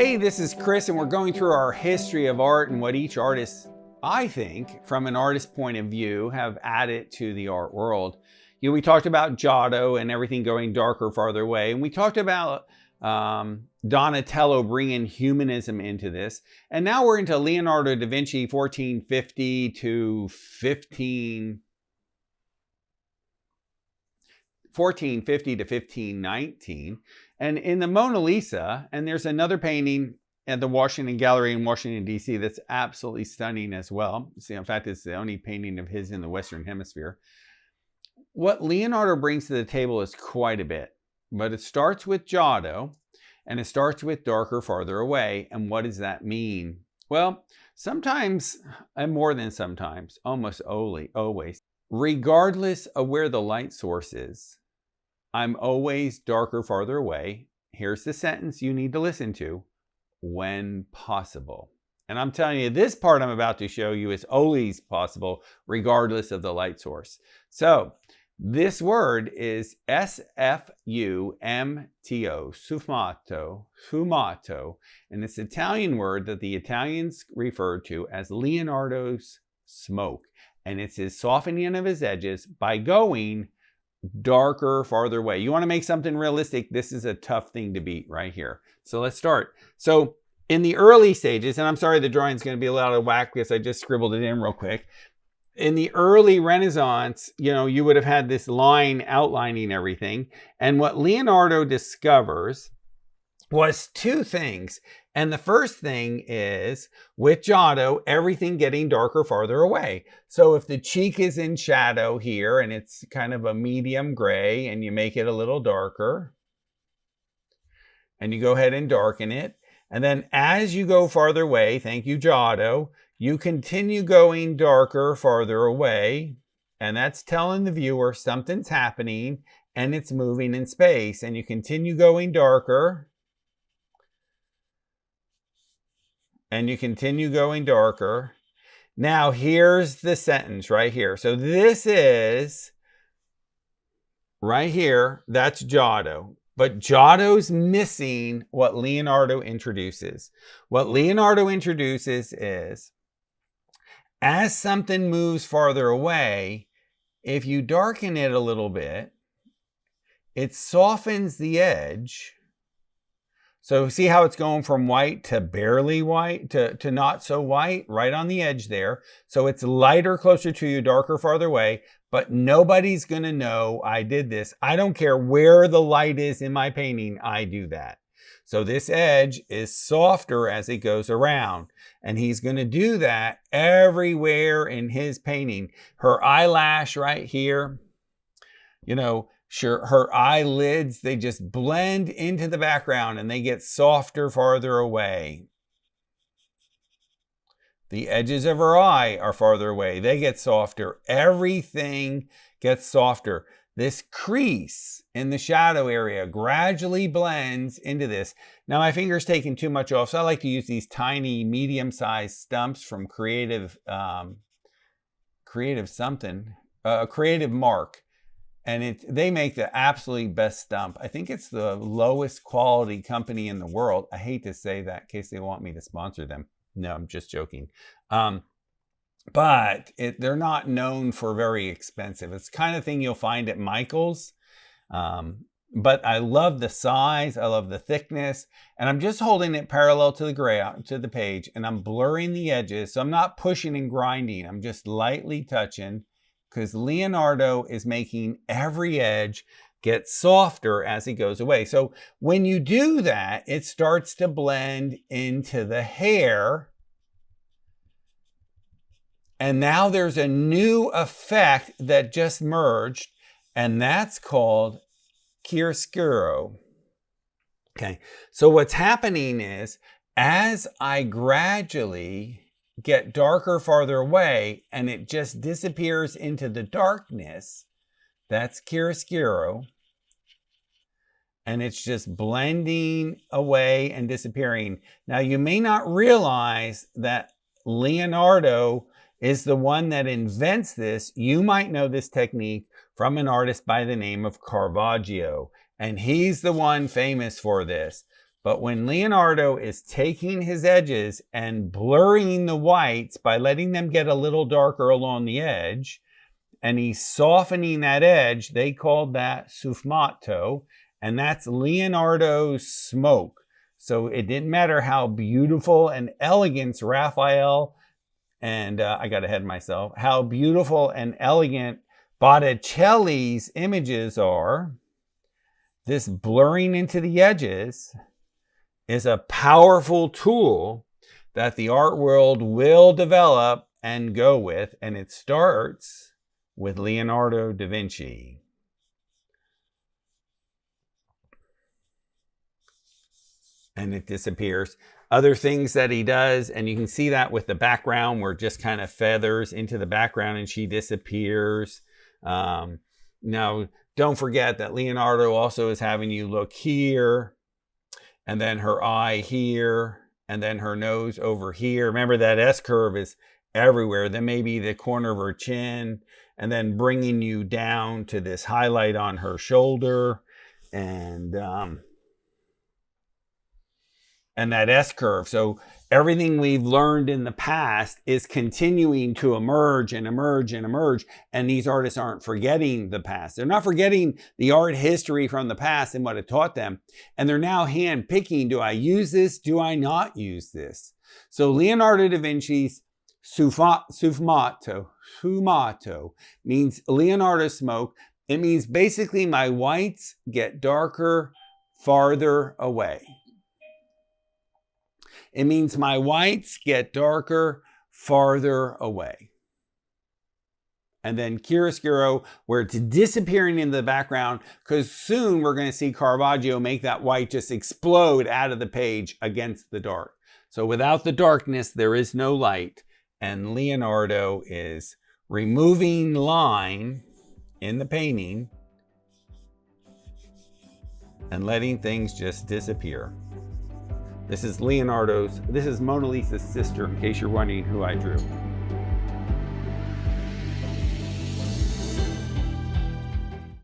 Hey, this is Chris, and we're going through our history of art and what each artist, I think, from an artist's point of view, have added to the art world. We talked about Giotto and everything going darker, farther away, and we talked about Donatello bringing humanism into this. And now we're into Leonardo da Vinci, 1450 to 1519. And in the Mona Lisa, and there's another painting at the Washington Gallery in Washington, D.C. that's absolutely stunning as well. See, in fact, it's the only painting of his in the Western Hemisphere. What Leonardo brings to the table is quite a bit, but it starts with Giotto, and it starts with darker, farther away. And what does that mean? Well, sometimes, and more than sometimes, almost always, regardless of where the light source is, I'm always darker, farther away. Here's the sentence you need to listen to: when possible. And I'm telling you, this part I'm about to show you is always possible, regardless of the light source. So this word is Sfumato, sfumato, and it's an Italian word that the Italians refer to as Leonardo's smoke. And it's his softening of his edges by going darker, farther away. You want to make something realistic, this is a tough thing to beat right here. So let's start. So in the early stages, and I'm sorry the drawing's going to be a little out of whack because I just scribbled it in real quick. In the early Renaissance, you would have had this line outlining everything. And what Leonardo discovers was two things. And the first thing is, with Giotto, everything getting darker, farther away. So if the cheek is in shadow here, and it's kind of a medium gray, and you make it a little darker, and you go ahead and darken it. And then as you go farther away, thank you, Giotto, you continue going darker, farther away. And that's telling the viewer something's happening, and it's moving in space. And you continue going darker, and you continue going darker. Now, here's the sentence right here. So this is, right here, that's Giotto. But Giotto's missing what Leonardo introduces. What Leonardo introduces is, as something moves farther away, if you darken it a little bit, it softens the edge. So see how it's going from white to barely white to not so white, right on the edge there. So it's lighter closer to you, darker farther away, but nobody's going to know I did this. I don't care where the light is in my painting, I do that. So this edge is softer as it goes around, and he's going to do that everywhere in his painting. Her eyelash right here, sure, her eyelids, they just blend into the background and they get softer farther away. The edges of her eye are farther away. They get softer. Everything gets softer. This crease in the shadow area gradually blends into this. Now my finger's taking too much off, so I like to use these tiny medium-sized stumps from Creative Mark. And they make the absolutely best stump. I think it's the lowest quality company in the world. I hate to say that in case they want me to sponsor them. No, I'm just joking. But they're not known for very expensive. It's the kind of thing you'll find at Michael's. But I love the size. I love the thickness. And I'm just holding it parallel to the page. And I'm blurring the edges. So I'm not pushing and grinding. I'm just lightly touching, because Leonardo is making every edge get softer as it goes away. So when you do that, it starts to blend into the hair. And now there's a new effect that just merged, and that's called chiaroscuro. Okay, so what's happening is, as I gradually get darker farther away and it just disappears into the darkness, that's chiaroscuro, and it's just blending away and disappearing. Now you may not realize that Leonardo is the one that invents this. You might know this technique from an artist by the name of Caravaggio, and he's the one famous for this. But when Leonardo is taking his edges and blurring the whites by letting them get a little darker along the edge, and he's softening that edge, they called that sfumato, and that's Leonardo's smoke. So it didn't matter how beautiful and elegant Raphael, and I got ahead of myself, how beautiful and elegant Botticelli's images are, this blurring into the edges is a powerful tool that the art world will develop and go with, and it starts with Leonardo da Vinci. And it disappears. Other things that he does, and you can see that with the background where it just kind of feathers into the background and she disappears. Now, don't forget that Leonardo also is having you look here, and then her eye here, and then her nose over here. Remember that S-curve is everywhere. Then maybe the corner of her chin, and then bringing you down to this highlight on her shoulder, and that S-curve. So everything we've learned in the past is continuing to emerge and emerge and emerge. And these artists aren't forgetting the past. They're not forgetting the art history from the past and what it taught them. And they're now hand-picking, do I use this? Do I not use this? So Leonardo da Vinci's sfumato means Leonardo's smoke. It means basically my whites get darker farther away. It means my whites get darker farther away. And then chiaroscuro, where it's disappearing into the background, because soon we're going to see Caravaggio make that white just explode out of the page against the dark. So without the darkness, there is no light. And Leonardo is removing line in the painting and letting things just disappear. This is Mona Lisa's sister, in case you're wondering who I drew.